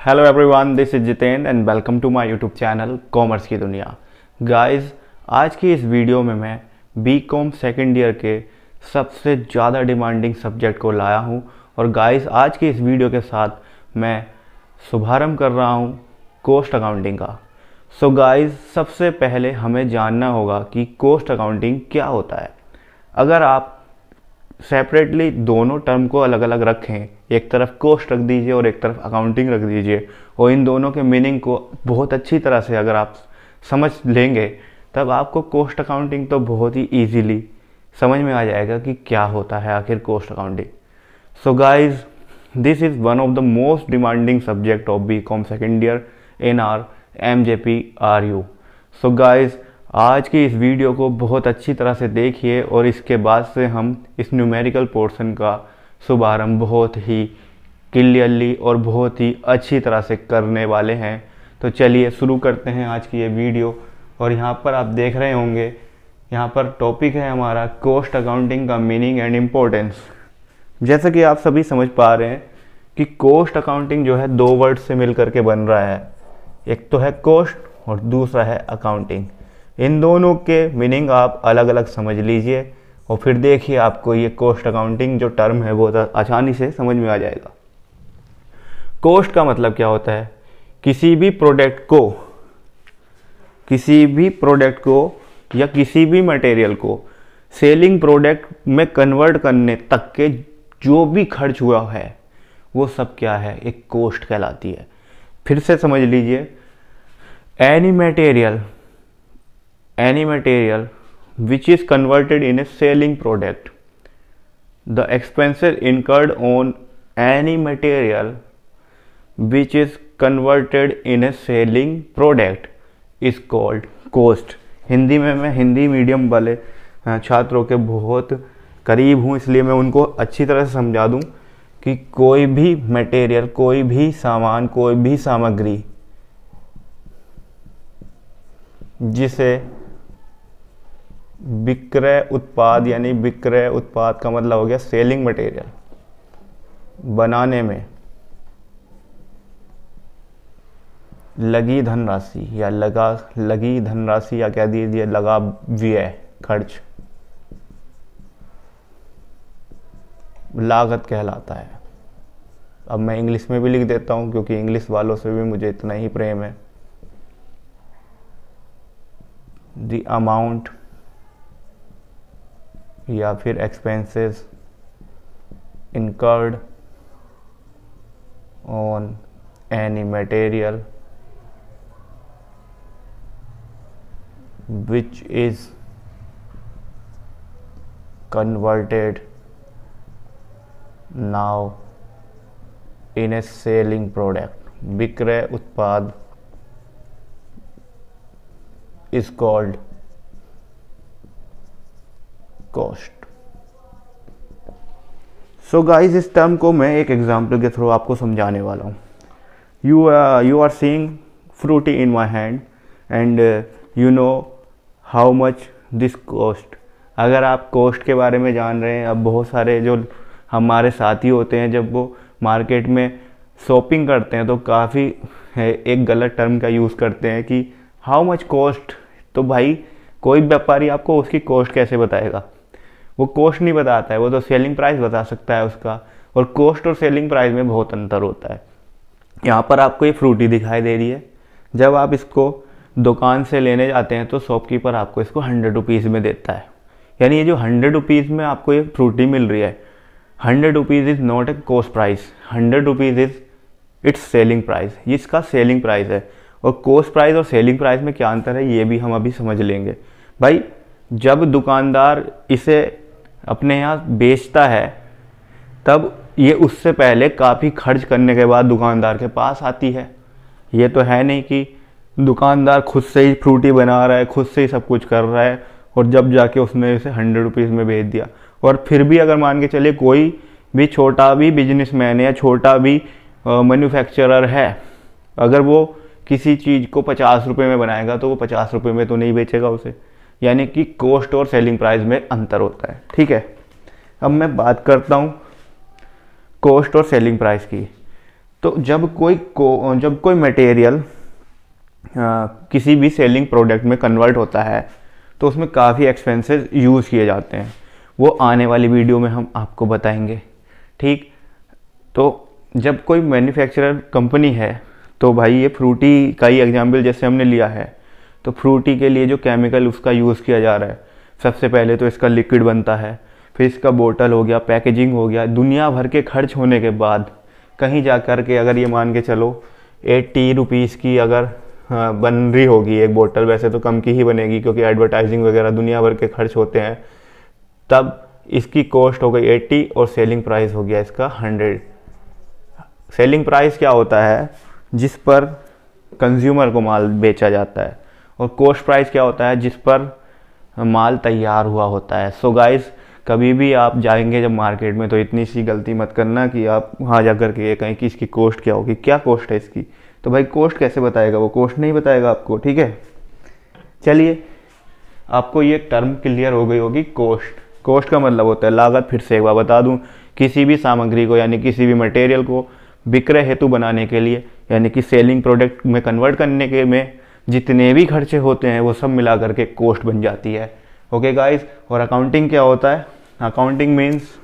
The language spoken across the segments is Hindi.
Hello everyone, this is Jitendra and welcome to my YouTube channel commerce की दुनिया। गाइस, आज की इस वीडियो में मैं बीकॉम सेकेंड ईयर के सबसे ज़्यादा डिमांडिंग सब्जेक्ट को लाया हूं। और गाइस, आज की इस वीडियो के साथ मैं शुभारंभ कर रहा हूं कॉस्ट अकाउंटिंग का। सो गाइस, सबसे पहले हमें जानना होगा कि कॉस्ट अकाउंटिंग क्या होता है। अगर आप सेपरेटली दोनों टर्म को अलग अलग रखें, एक तरफ कॉस्ट रख दीजिए और एक तरफ अकाउंटिंग रख दीजिए, और इन दोनों के मीनिंग को बहुत अच्छी तरह से अगर आप समझ लेंगे, तब आपको कॉस्ट अकाउंटिंग तो बहुत ही इजीली समझ में आ जाएगा कि क्या होता है आखिर cost accounting. So guys, this is one of the most demanding subject of BCom second year in our MJPRU। So guys, आज की इस वीडियो को बहुत अच्छी तरह से देखिए और इसके बाद से हम इस न्यूमेरिकल पोर्शन का शुभारंभ बहुत ही क्लियरली और बहुत ही अच्छी तरह से करने वाले हैं। तो चलिए शुरू करते हैं आज की ये वीडियो। और यहाँ पर आप देख रहे होंगे, यहाँ पर टॉपिक है हमारा कॉस्ट अकाउंटिंग का मीनिंग एंड इम्पोर्टेंस। जैसा कि आप सभी समझ पा रहे हैं कि कॉस्ट अकाउंटिंग जो है दो वर्ड से मिलकर के बन रहा है, एक तो है कॉस्ट और दूसरा है अकाउंटिंग। इन दोनों के मीनिंग आप अलग अलग समझ लीजिए और फिर देखिए आपको ये कॉस्ट अकाउंटिंग जो टर्म है वो आसानी से समझ में आ जाएगा। कॉस्ट का मतलब क्या होता है? किसी भी प्रोडक्ट को या किसी भी मटेरियल को सेलिंग प्रोडक्ट में कन्वर्ट करने तक के जो भी खर्च हुआ है वो सब क्या है? एक कॉस्ट कहलाती है। फिर से समझ लीजिए, any material which is converted in a selling product, the expenses incurred on any material which is converted in a selling product is called cost। Hindi में मैं हिंदी मीडियम वाले छात्रों के बहुत करीब हूँ, इसलिए मैं उनको अच्छी तरह से समझा दूँ कि कोई भी मटेरियल, कोई भी सामान, कोई भी सामग्री जिसे विक्रय उत्पाद, यानी विक्रय उत्पाद का मतलब हो गया सेलिंग मटेरियल, बनाने में लगी धनराशि या लगी धनराशि या कह दीजिए लगा व्यय, खर्च, लागत कहलाता है। अब मैं इंग्लिश में भी लिख देता हूं क्योंकि इंग्लिश वालों से भी मुझे इतना ही प्रेम है। द अमाउंट या फिर expenses incurred on any material which is converted now in a selling product, विक्रय उत्पाद is called cost। So guys, इस टर्म को मैं एक एग्जांपल के थ्रू आपको समझाने वाला हूँ। You are seeing Frooti in my hand and you know how much this cost. अगर आप कॉस्ट के बारे में जान रहे हैं, अब बहुत सारे जो हमारे साथी होते हैं जब वो मार्केट में शॉपिंग करते हैं तो काफ़ी एक गलत टर्म का यूज़ करते हैं कि हाउ मच कॉस्ट। तो भाई, कोई व्यापारी आपको उसकी कॉस्ट कैसे बताएगा? वो कॉस्ट नहीं बताता है, वो तो सेलिंग प्राइस बता सकता है उसका। और कॉस्ट और सेलिंग प्राइस में बहुत अंतर होता है। यहाँ पर आपको ये फ्रूटी दिखाई दे रही है। जब आप इसको दुकान से लेने जाते हैं तो शॉपकीपर आपको इसको 100 रुपीज़ में देता है। यानी ये जो 100 रुपीज़ में आपको ये फ्रूटी मिल रही है, 100 rupees is not a cost price, 100 rupees is it's selling price. ये इसका सेलिंग प्राइस है। और कॉस्ट प्राइस और सेलिंग प्राइस में क्या अंतर है ये भी हम अभी समझ लेंगे। भाई, जब दुकानदार इसे अपने यहाँ बेचता है तब ये उससे पहले काफ़ी खर्च करने के बाद दुकानदार के पास आती है। ये तो है नहीं कि दुकानदार खुद से ही फ्रूटी बना रहा है, खुद से ही सब कुछ कर रहा है और जब जाके उसने इसे 100 रुपीज़ में बेच दिया। और फिर भी अगर मान के चलिए कोई भी छोटा भी बिजनेसमैन है या छोटा भी मैन्युफैक्चरर है, अगर वो किसी चीज़ को 50 रुपये में बनाएगा तो वो 50 रुपये में तो नहीं बेचेगा उसे। यानी कि कॉस्ट और सेलिंग प्राइस में अंतर होता है। ठीक है, अब मैं बात करता हूँ कॉस्ट और सेलिंग प्राइस की। तो जब कोई मटेरियल किसी भी सेलिंग प्रोडक्ट में कन्वर्ट होता है तो उसमें काफ़ी एक्सपेंसेस यूज़ किए जाते हैं। वो आने वाली वीडियो में हम आपको बताएंगे। ठीक, तो जब कोई मैन्युफैक्चरर कंपनी है, तो भाई ये फ्रूटी का ही एग्जाम्पल जैसे हमने लिया है, तो फ्रूटी के लिए जो केमिकल उसका यूज़ किया जा रहा है, सबसे पहले तो इसका लिक्विड बनता है, फिर इसका बोतल हो गया, पैकेजिंग हो गया, दुनिया भर के खर्च होने के बाद कहीं जा कर के अगर ये मान के चलो 80 रुपीज़ की अगर बन रही होगी एक बोतल, वैसे तो कम की ही बनेगी क्योंकि एडवर्टाइजिंग वगैरह दुनिया भर के खर्च होते हैं, तब इसकी कॉस्ट हो गई 80 और सेलिंग प्राइस हो गया इसका 100। सेलिंग प्राइस क्या होता है? जिस पर कंज्यूमर को माल बेचा जाता है, और कॉस्ट प्राइस क्या होता है? जिस पर माल तैयार हुआ होता है। सो गाइस, कभी भी आप जाएंगे जब मार्केट में तो इतनी सी गलती मत करना कि आप वहाँ जा कर के ये कहें कि इसकी कॉस्ट क्या होगी, क्या कॉस्ट है इसकी। तो भाई कॉस्ट कैसे बताएगा? वो कॉस्ट नहीं बताएगा आपको। ठीक है, चलिए आपको ये टर्म क्लियर हो गई होगी। कॉस्ट का मतलब होता है लागत। फिर से एक बार बता दूं, किसी भी सामग्री को यानी किसी भी मटेरियल को विक्रय हेतु बनाने के लिए यानी कि सेलिंग प्रोडक्ट में कन्वर्ट करने के में जितने भी खर्चे होते हैं वो सब मिला करके कॉस्ट बन जाती है। ओके गाइस, और अकाउंटिंग क्या होता है? Accounting means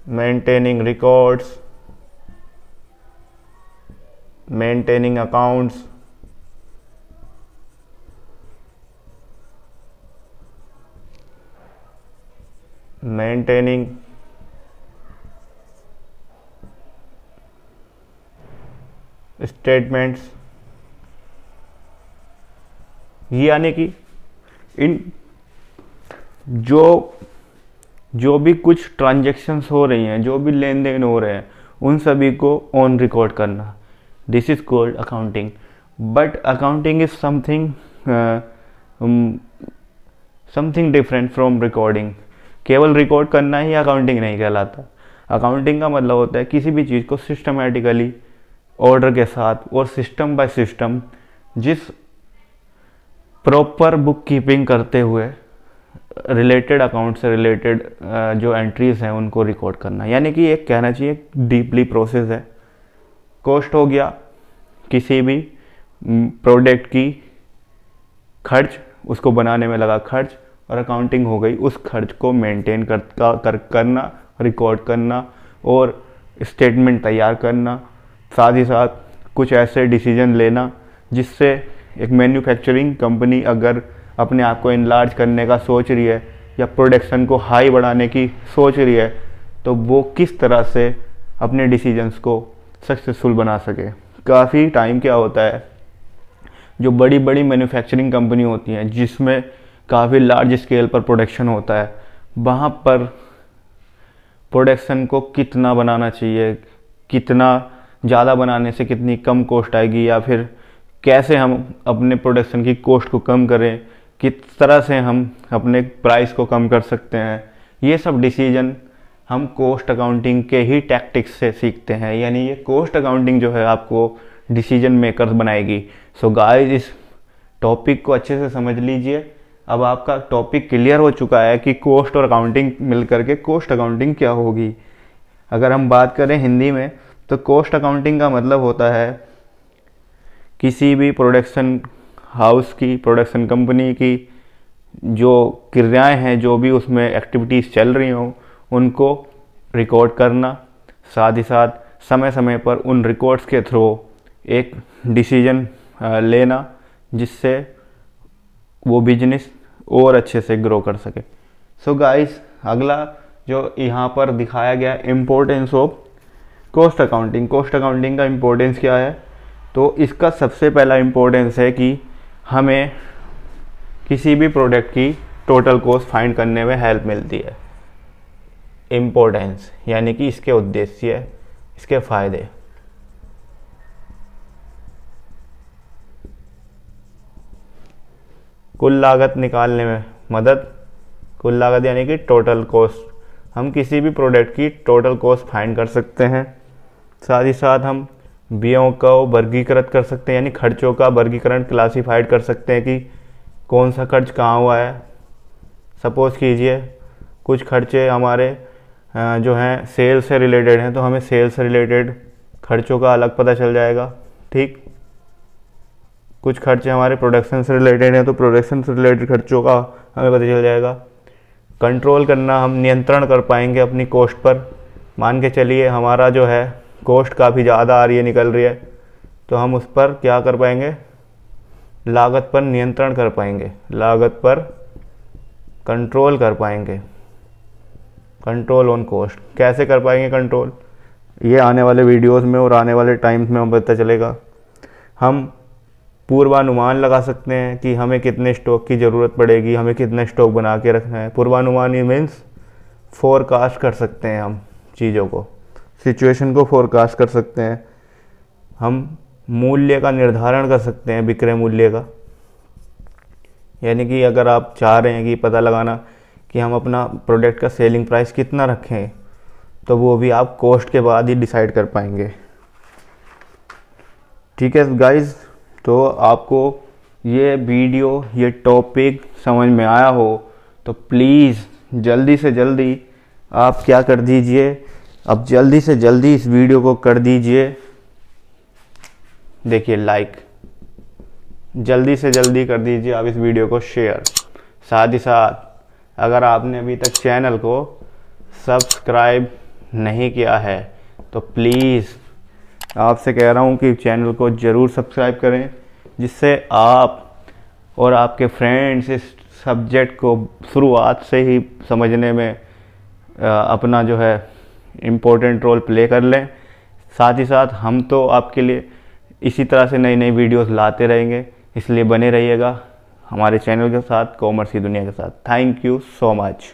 maintaining records, maintaining accounts, maintaining statements, यानी कि इन जो भी कुछ ट्रांजैक्शंस हो रही हैं, जो भी लेन देन हो रहे हैं, उन सभी को ऑन रिकॉर्ड करना, this is called accounting. But accounting is something different from recording. केवल रिकॉर्ड करना ही अकाउंटिंग नहीं कहलाता। अकाउंटिंग का मतलब होता है किसी भी चीज़ को सिस्टमेटिकली ऑर्डर के साथ और सिस्टम बाय सिस्टम जिस प्रॉपर बुक कीपिंग करते हुए रिलेटेड अकाउंट से रिलेटेड जो एंट्रीज हैं उनको रिकॉर्ड करना, यानी कि एक कहना चाहिए डीपली प्रोसेस है। कॉस्ट हो गया किसी भी प्रोडक्ट की खर्च, उसको बनाने में लगा खर्च, और अकाउंटिंग हो गई उस खर्च को मेंटेन करना, रिकॉर्ड करना और स्टेटमेंट तैयार करना, साथ ही साथ कुछ ऐसे डिसीजन लेना जिससे एक मैन्युफैक्चरिंग कंपनी अगर अपने आप को इनलार्ज करने का सोच रही है या प्रोडक्शन को हाई बढ़ाने की सोच रही है तो वो किस तरह से अपने डिसीजंस को सक्सेसफुल बना सके। काफ़ी टाइम क्या होता है, जो बड़ी बड़ी मैन्युफैक्चरिंग कंपनी होती हैं जिसमें काफ़ी लार्ज स्केल पर प्रोडक्शन होता है, वहाँ पर प्रोडक्शन को कितना बनाना चाहिए, कितना ज़्यादा बनाने से कितनी कम कॉस्ट आएगी, या फिर कैसे हम अपने प्रोडक्शन की कॉस्ट को कम करें, किस तरह से हम अपने प्राइस को कम कर सकते हैं, ये सब डिसीजन हम कॉस्ट अकाउंटिंग के ही टैक्टिक्स से सीखते हैं। यानी ये कॉस्ट अकाउंटिंग जो है आपको डिसीजन मेकर्स बनाएगी। सो गाइस, इस टॉपिक को अच्छे से समझ लीजिए। अब आपका टॉपिक क्लियर हो चुका है कि कॉस्ट और अकाउंटिंग मिलकर के कॉस्ट अकाउंटिंग क्या होगी। अगर हम बात करें हिंदी में तो कॉस्ट अकाउंटिंग का मतलब होता है किसी भी प्रोडक्शन हाउस की, प्रोडक्शन कंपनी की जो क्रियाएं हैं, जो भी उसमें एक्टिविटीज़ चल रही हों, उनको रिकॉर्ड करना, साथ ही साथ समय समय पर उन रिकॉर्ड्स के थ्रू एक डिसीजन लेना जिससे वो बिजनेस और अच्छे से ग्रो कर सके। सो गाइस, अगला जो यहाँ पर दिखाया गया importance of cost accounting. Cost accounting का इम्पोर्टेंस क्या है? तो इसका सबसे पहला इम्पोर्टेंस है कि हमें किसी भी प्रोडक्ट की टोटल कॉस्ट फाइंड करने में हेल्प मिलती है। इम्पोर्टेंस यानी कि इसके उद्देश्य, इसके फायदे। कुल लागत निकालने में मदद। कुल लागत यानी कि टोटल कॉस्ट, हम किसी भी प्रोडक्ट की टोटल कॉस्ट फाइंड कर सकते हैं। साथ ही साथ हम व्ययों को वर्गीकृत कर सकते हैं, यानी खर्चों का वर्गीकरण क्लासीफाइड कर सकते हैं कि कौन सा खर्च कहाँ हुआ है। सपोज कीजिए कुछ खर्चे हमारे जो हैं सेल से रिलेटेड हैं, तो हमें सेल से रिलेटेड खर्चों का अलग पता चल जाएगा। ठीक, कुछ खर्चे हमारे प्रोडक्शन से रिलेटेड हैं, तो प्रोडक्शन से रिलेटेड खर्चों का हमें पता चल जाएगा। कंट्रोल करना, हम नियंत्रण कर पाएंगे अपनी कॉस्ट पर। मान के चलिए हमारा जो है कॉस्ट काफ़ी ज़्यादा आ रही है, निकल रही है, तो हम उस पर क्या कर पाएंगे, लागत पर नियंत्रण कर पाएंगे, लागत पर कंट्रोल कर पाएंगे। कंट्रोल ऑन कॉस्ट कैसे कर पाएंगे कंट्रोल, ये आने वाले वीडियोस में और आने वाले टाइम्स में हमें पता चलेगा। हम पूर्वानुमान लगा सकते हैं कि हमें कितने स्टॉक की ज़रूरत पड़ेगी, हमें कितना स्टॉक बना के रखना है। पूर्वानुमान मीन्स फोरकास्ट कर सकते हैं, हम चीज़ों को, सिचुएशन को फोरकास्ट कर सकते हैं। हम मूल्य का निर्धारण कर सकते हैं, विक्रय मूल्य का, यानी कि अगर आप चाह रहे हैं कि पता लगाना कि हम अपना प्रोडक्ट का सेलिंग प्राइस कितना रखें, तो वो भी आप कॉस्ट के बाद ही डिसाइड कर पाएंगे। ठीक है गाइस, तो आपको ये वीडियो, ये टॉपिक समझ में आया हो तो प्लीज़ जल्दी से जल्दी आप क्या कर दीजिए, अब जल्दी से जल्दी इस वीडियो को कर दीजिए, देखिए लाइक, जल्दी से जल्दी कर दीजिए आप इस वीडियो को शेयर। साथ ही साथ अगर आपने अभी तक चैनल को सब्सक्राइब नहीं किया है तो प्लीज़ आपसे कह रहा हूँ कि चैनल को ज़रूर सब्सक्राइब करें, जिससे आप और आपके फ्रेंड्स इस सब्जेक्ट को शुरुआत से ही समझने में अपना जो है इम्पोर्टेंट रोल प्ले कर लें। साथ ही साथ हम तो आपके लिए इसी तरह से नई नई वीडियोस लाते रहेंगे, इसलिए बने रहिएगा हमारे चैनल के साथ, कॉमर्स की दुनिया के साथ। Thank you so much.